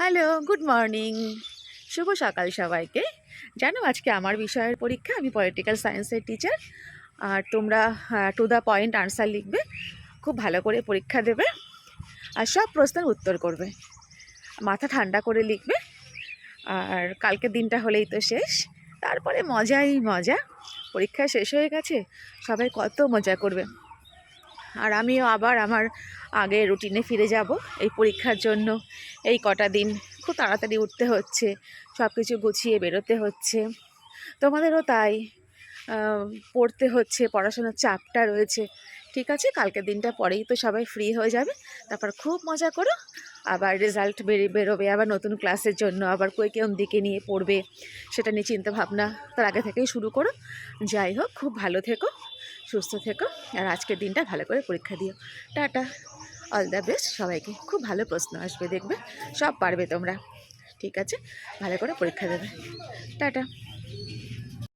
Hello, good morning. শুভ সকাল সবাইকে। জানো আজকে আমার বিষয়ের পরীক্ষা, আমি পলিটিক্যাল সায়েন্সের টিচার। আর তোমরা টু দ্য পয়েন্ট আনসার লিখবে, খুব ভালো করে পরীক্ষা দেবে আর সব প্রশ্নের উত্তর করবে, মাথা ঠান্ডা করে লিখবে। আর কালকের দিনটা হলেই তো শেষ, তারপরে মজাই মজা। পরীক্ষা শেষ হয়ে গেছে, সবাই কত মজা করবে। আর আমিও আবার আমার আগের রুটিনে ফিরে যাব এই পরীক্ষার জন্য। এই কটা দিন খুব তাড়াতাড়ি উঠতে হচ্ছে, সব কিছু গুছিয়ে বেরোতে হচ্ছে। তোমাদেরও তাই, পড়তে হচ্ছে, পড়াশোনার চাপটা রয়েছে। ঠিক আছে, কালকের দিনটা পরেই তো সবাই ফ্রি হয়ে যাবে, তারপর খুব মজা করো। আবার রেজাল্ট বেরোবে, আবার নতুন ক্লাসের জন্য আবার কোন দিকে নিয়ে পড়বে সেটা নিয়ে চিন্তা ভাবনা তার আগে থেকেই শুরু করো। যাই হোক, খুব ভালো থেকো, সুস্থ থেকো, আর আজকের দিনটা ভালো করে পরীক্ষা দিও। টাটা, অল দ্য বেস্ট সবাইকে। খুব ভালো প্রশ্ন আসবে, দেখবে সব পারবে তোমরা। ঠিক আছে, ভালো করে পরীক্ষা দেবে। টাটা।